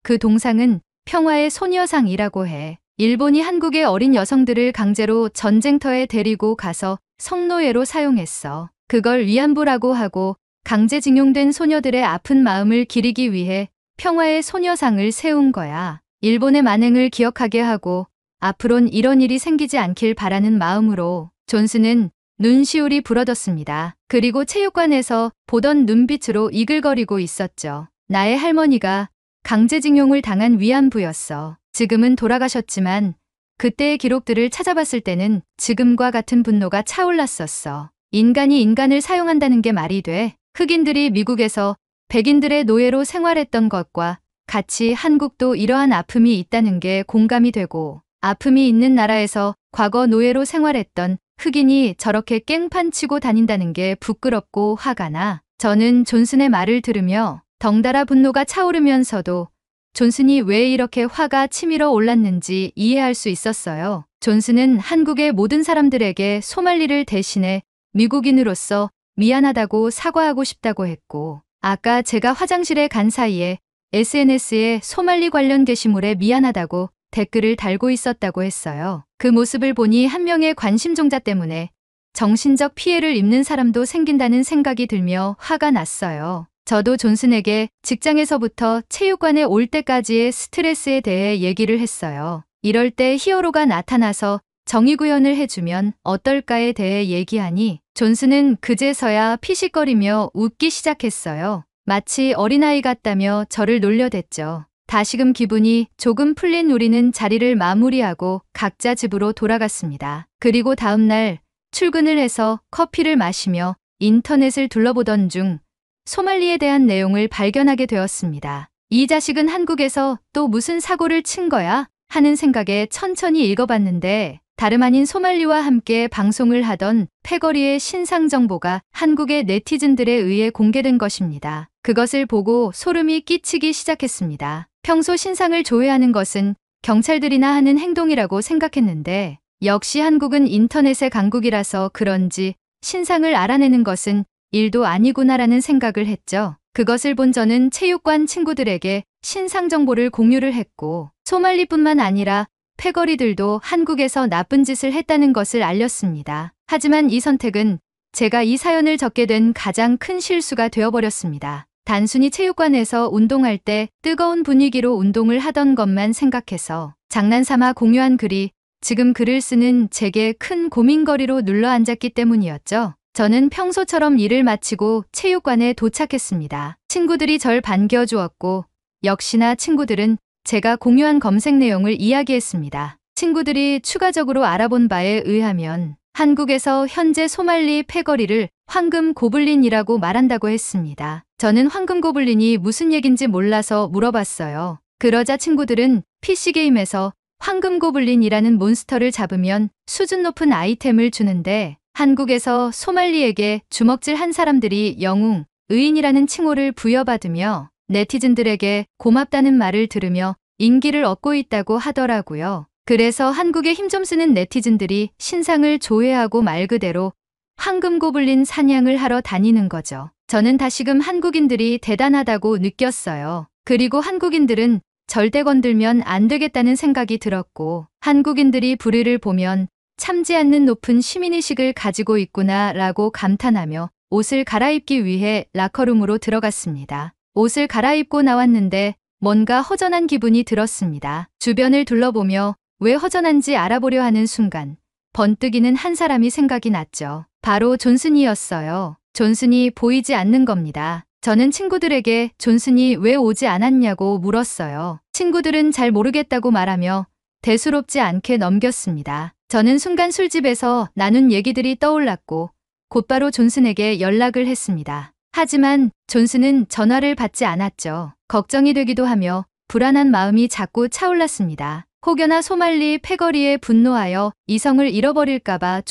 Speaker 1: 그 동상은 평화의 소녀상이라고 해. 일본이 한국의 어린 여성들을 강제로 전쟁터에 데리고 가서 성노예로 사용했어. 그걸 위안부라고 하고 강제징용된 소녀들의 아픈 마음을 기리기 위해 평화의 소녀상을 세운 거야. 일본의 만행을 기억하게 하고 앞으론 이런 일이 생기지 않길 바라는 마음으로. 존슨은 눈시울이 부러졌습니다. 그리고 체육관에서 보던 눈빛으로 이글거리고 있었죠. 나의 할머니가 강제징용을 당한 위안부였어. 지금은 돌아가셨지만 그때의 기록들을 찾아봤을 때는 지금과 같은 분노가 차올랐었어. 인간이 인간을 사용한다는 게 말이 돼? 흑인들이 미국에서 백인들의 노예로 생활했던 것과 같이 한국도 이러한 아픔이 있다는 게 공감이 되고, 아픔이 있는 나라에서 과거 노예로 생활했던 흑인이 저렇게 깽판 치고 다닌다는 게 부끄럽고 화가 나. 저는 존슨의 말을 들으며 덩달아 분노가 차오르면서도 존슨이 왜 이렇게 화가 치밀어 올랐는지 이해할 수 있었어요. 존슨은 한국의 모든 사람들에게 소말리를 대신해 미국인으로서 미안하다고 사과하고 싶다고 했고, 아까 제가 화장실에 간 사이에 SNS에 소말리 관련 게시물에 미안하다고 댓글을 달고 있었다고 했어요. 그 모습을 보니 한 명의 관심종자 때문에 정신적 피해를 입는 사람도 생긴다는 생각이 들며 화가 났어요. 저도 존슨에게 직장에서부터 체육관에 올 때까지의 스트레스에 대해 얘기를 했어요. 이럴 때 히어로가 나타나서 정의구현을 해주면 어떨까에 대해 얘기하니 존슨은 그제서야 피식거리며 웃기 시작했어요. 마치 어린아이 같다며 저를 놀려댔죠. 다시금 기분이 조금 풀린 우리는 자리를 마무리하고 각자 집으로 돌아갔습니다. 그리고 다음날 출근을 해서 커피를 마시며 인터넷을 둘러보던 중 소말리에 대한 내용을 발견하게 되었습니다. 이 자식은 한국에서 또 무슨 사고를 친 거야? 하는 생각에 천천히 읽어봤는데 다름 아닌 소말리와 함께 방송을 하던 패거리의 신상 정보가 한국의 네티즌들에 의해 공개된 것입니다. 그것을 보고 소름이 끼치기 시작했습니다. 평소 신상을 조회하는 것은 경찰들이나 하는 행동이라고 생각했는데 역시 한국은 인터넷의 강국이라서 그런지 신상을 알아내는 것은 일도 아니구나라는 생각을 했죠. 그것을 본 저는 체육관 친구들에게 신상 정보를 공유를 했고 소말리뿐만 아니라 패거리들도 한국에서 나쁜 짓을 했다는 것을 알렸습니다. 하지만 이 선택은 제가 이 사연을 적게 된 가장 큰 실수가 되어버렸습니다. 단순히 체육관에서 운동할 때 뜨거운 분위기로 운동을 하던 것만 생각해서 장난삼아 공유한 글이 지금 글을 쓰는 제게 큰 고민거리로 눌러앉았기 때문이었죠. 저는 평소처럼 일을 마치고 체육관에 도착했습니다. 친구들이 절 반겨주었고 역시나 친구들은 제가 공유한 검색 내용을 이야기했습니다. 친구들이 추가적으로 알아본 바에 의하면 한국에서 현재 소말리 패거리를 황금 고블린이라고 말한다고 했습니다. 저는 황금고블린이 무슨 얘긴지 몰라서 물어봤어요. 그러자 친구들은 PC게임에서 황금고블린이라는 몬스터를 잡으면 수준 높은 아이템을 주는데 한국에서 소말리에게 주먹질 한 사람들이 영웅, 의인이라는 칭호를 부여받으며 네티즌들에게 고맙다는 말을 들으며 인기를 얻고 있다고 하더라고요. 그래서 한국에 힘 좀 쓰는 네티즌들이 신상을 조회하고 말 그대로 황금고블린 사냥을 하러 다니는 거죠. 저는 다시금 한국인들이 대단하다고 느꼈어요. 그리고 한국인들은 절대 건들면 안 되겠다는 생각이 들었고 한국인들이 불의를 보면 참지 않는 높은 시민의식을 가지고 있구나 라고 감탄하며 옷을 갈아입기 위해 라커룸으로 들어갔습니다. 옷을 갈아입고 나왔는데 뭔가 허전한 기분이 들었습니다. 주변을 둘러보며 왜 허전한지 알아보려 하는 순간 번뜩이는 한 사람이 생각이 났죠. 바로 존슨이었어요. 존슨이 보이지 않는 겁니다. 저는 친구들에게 존슨이 왜 오지 않았냐고 물었어요. 친구들은 잘 모르겠다고 말하며 대수롭지 않게 넘겼습니다. 저는 순간 술집에서 나눈 얘기들이 떠올랐고 곧바로 존슨에게 연락을 했습니다. 하지만 존슨은 전화를 받지 않았죠. 걱정이 되기도 하며 불안한 마음이 자꾸 차올랐습니다. 혹여나 소말리 패거리에 분노하여 이성을 잃어버릴까봐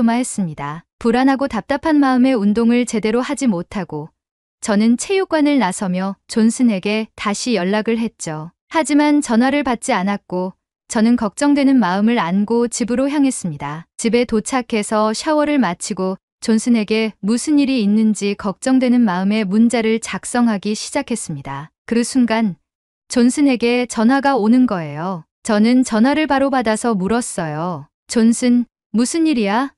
Speaker 1: 조마조마했습니다. 불안하고 답답한 마음에 운동을 제대로 하지 못하고 저는 체육관을 나서며 존슨에게 다시 연락을 했죠. 하지만 전화를 받지 않았고 저는 걱정되는 마음을 안고 집으로 향했습니다. 집에 도착해서 샤워를 마치고 존슨에게 무슨 일이 있는지 걱정되는 마음에 문자를 작성하기 시작했습니다. 그 순간 존슨에게 전화가 오는 거예요. 저는 전화를 바로 받아서 물었어요. 존슨, 무슨 일이야?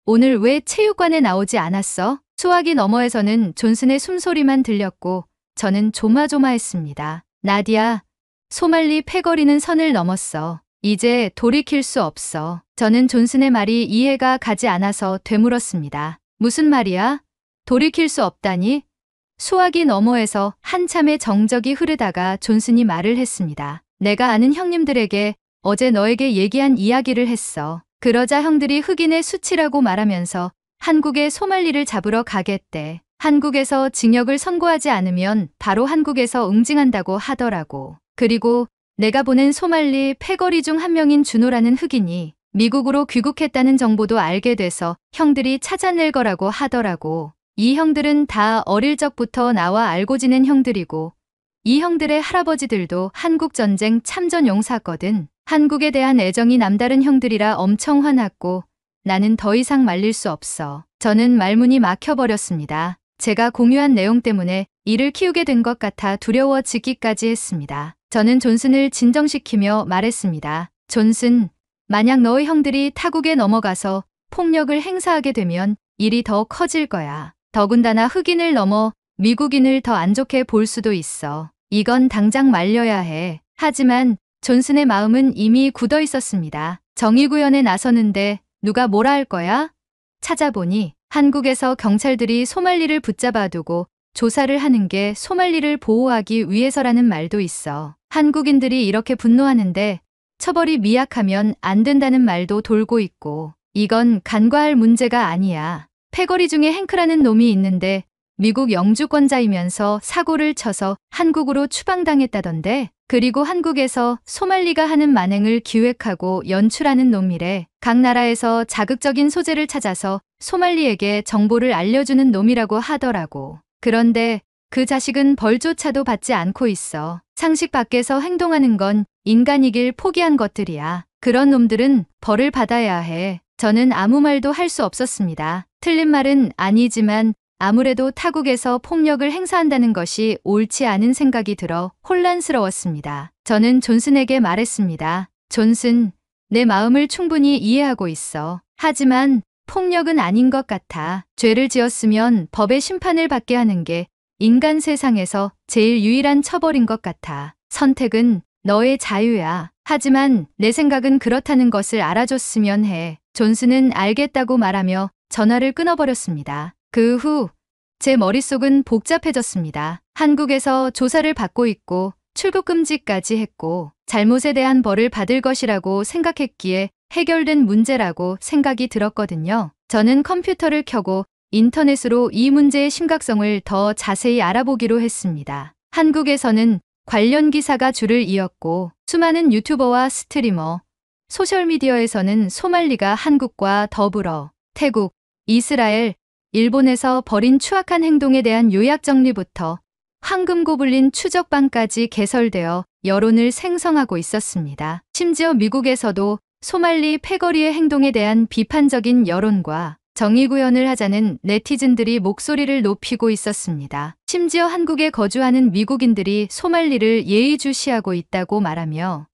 Speaker 1: 오늘 왜 체육관에 나오지 않았어? 수화기 너머에서는 존슨의 숨소리만 들렸고 저는 조마조마했습니다. 나디야, 소말리 패거리는 선을 넘었어. 이제 돌이킬 수 없어. 저는 존슨의 말이 이해가 가지 않아서 되물었습니다. 무슨 말이야? 돌이킬 수 없다니? 수화기 너머에서 한참의 정적이 흐르다가 존슨이 말을 했습니다. 내가 아는 형님들에게 어제 너에게 얘기한 이야기를 했어. 그러자 형들이 흑인의 수치라고 말하면서 한국에 소말리를 잡으러 가겠대. 한국에서 징역을 선고하지 않으면 바로 한국에서 응징한다고 하더라고. 그리고 내가 보낸 소말리 패거리 중 한 명인 준호라는 흑인이 미국으로 귀국했다는 정보도 알게 돼서 형들이 찾아낼 거라고 하더라고. 이 형들은 다 어릴 적부터 나와 알고 지낸 형들이고 이 형들의 할아버지들도 한국전쟁 참전 용사거든. 한국에 대한 애정이 남다른 형들이라 엄청 화났고 나는 더 이상 말릴 수 없어. 저는 말문이 막혀버렸습니다. 제가 공유한 내용 때문에 이를 키우게 된 것 같아 두려워지기까지 했습니다. 저는 존슨을 진정시키며 말했습니다. 존슨, 만약 너의 형들이 타국에 넘어가서 폭력을 행사하게 되면 일이 더 커질 거야. 더군다나 흑인을 넘어 미국인을 더 안 좋게 볼 수도 있어. 이건 당장 말려야 해. 하지만 존슨의 마음은 이미 굳어 있었습니다. 정의구현에 나서는데 누가 뭐라 할 거야? 찾아보니 한국에서 경찰들이 소말리를 붙잡아두고 조사를 하는 게 소말리를 보호하기 위해서라는 말도 있어. 한국인들이 이렇게 분노하는데 처벌이 미약하면 안 된다는 말도 돌고 있고 이건 간과할 문제가 아니야. 패거리 중에 행크라는 놈이 있는데 미국 영주권자이면서 사고를 쳐서 한국으로 추방당했다던데 그리고 한국에서 소말리가 하는 만행을 기획하고 연출하는 놈이래. 각 나라에서 자극적인 소재를 찾아서 소말리에게 정보를 알려주는 놈이라고 하더라고. 그런데 그 자식은 벌조차도 받지 않고 있어. 상식 밖에서 행동하는 건 인간이길 포기한 것들이야. 그런 놈들은 벌을 받아야 해. 저는 아무 말도 할 수 없었습니다. 틀린 말은 아니지만 아무래도 타국에서 폭력을 행사한다는 것이 옳지 않은 생각이 들어 혼란스러웠습니다. 저는 존슨에게 말했습니다. 존슨, 내 마음을 충분히 이해하고 있어. 하지만 폭력은 아닌 것 같아. 죄를 지었으면 법의 심판을 받게 하는 게 인간 세상에서 제일 유일한 처벌인 것 같아. 선택은 너의 자유야. 하지만 내 생각은 그렇다는 것을 알아줬으면 해. 존슨은 알겠다고 말하며 전화를 끊어버렸습니다. 그 후 제 머릿속은 복잡해졌습니다. 한국에서 조사를 받고 있고 출국 금지까지 했고 잘못에 대한 벌을 받을 것이라고 생각했기에 해결된 문제라고 생각이 들었거든요. 저는 컴퓨터를 켜고 인터넷으로 이 문제의 심각성을 더 자세히 알아보기로 했습니다. 한국에서는 관련 기사가 줄을 이었고 수많은 유튜버와 스트리머, 소셜미디어에서는 소말리가 한국과 더불어 태국, 이스라엘, 일본에서 벌인 추악한 행동에 대한 요약 정리부터 황금고블린 추적반까지 개설되어 여론을 생성하고 있었습니다. 심지어 미국에서도 소말리 패거리의 행동에 대한 비판적인 여론과 정의 구현을 하자는 네티즌들이 목소리를 높이고 있었습니다. 심지어 한국에 거주하는 미국인들이 소말리를 예의주시하고 있다고 말하며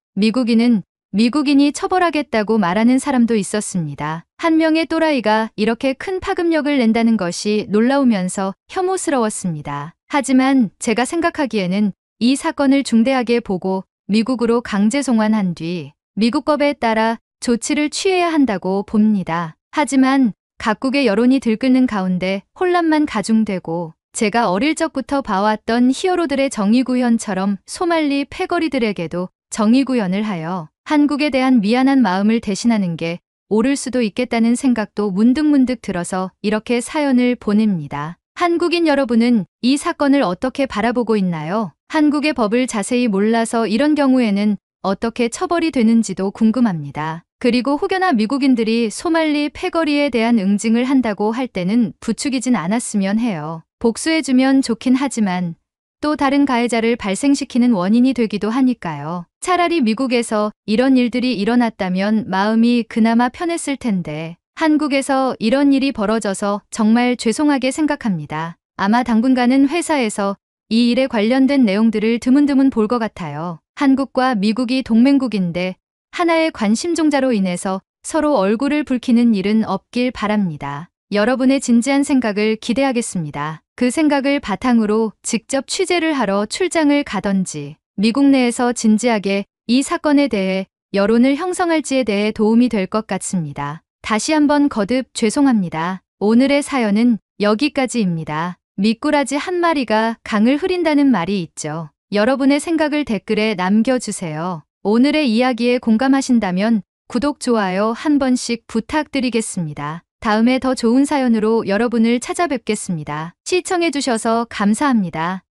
Speaker 1: 미국인이 처벌하겠다고 말하는 사람도 있었습니다. 한 명의 또라이가 이렇게 큰 파급력을 낸다는 것이 놀라우면서 혐오스러웠습니다. 하지만 제가 생각하기에는 이 사건을 중대하게 보고 미국으로 강제 송환한 뒤 미국법에 따라 조치를 취해야 한다고 봅니다. 하지만 각국의 여론이 들끓는 가운데 혼란만 가중되고 제가 어릴 적부터 봐왔던 히어로들의 정의구현처럼 소말리 패거리들에게도 정의구현을 하여 한국에 대한 미안한 마음을 대신하는 게 옳을 수도 있겠다는 생각도 문득문득 들어서 이렇게 사연을 보냅니다. 한국인 여러분은 이 사건을 어떻게 바라보고 있나요? 한국의 법을 자세히 몰라서 이런 경우에는 어떻게 처벌이 되는지도 궁금합니다. 그리고 혹여나 미국인들이 소말리 패거리에 대한 응징을 한다고 할 때는 부추기진 않았으면 해요. 복수해주면 좋긴 하지만 또 다른 가해자를 발생시키는 원인이 되기도 하니까요. 차라리 미국에서 이런 일들이 일어났다면 마음이 그나마 편했을 텐데 한국에서 이런 일이 벌어져서 정말 죄송하게 생각합니다. 아마 당분간은 회사에서 이 일에 관련된 내용들을 드문드문 볼 것 같아요. 한국과 미국이 동맹국인데 하나의 관심종자로 인해서 서로 얼굴을 붉히는 일은 없길 바랍니다. 여러분의 진지한 생각을 기대하겠습니다. 그 생각을 바탕으로 직접 취재를 하러 출장을 가던지 미국 내에서 진지하게 이 사건에 대해 여론을 형성할지에 대해 도움이 될 것 같습니다. 다시 한번 거듭 죄송합니다. 오늘의 사연은 여기까지입니다. 미꾸라지 한 마리가 강을 흐린다는 말이 있죠. 여러분의 생각을 댓글에 남겨주세요. 오늘의 이야기에 공감하신다면 구독, 좋아요 한 번씩 부탁드리겠습니다. 다음에 더 좋은 사연으로 여러분을 찾아뵙겠습니다. 시청해주셔서 감사합니다.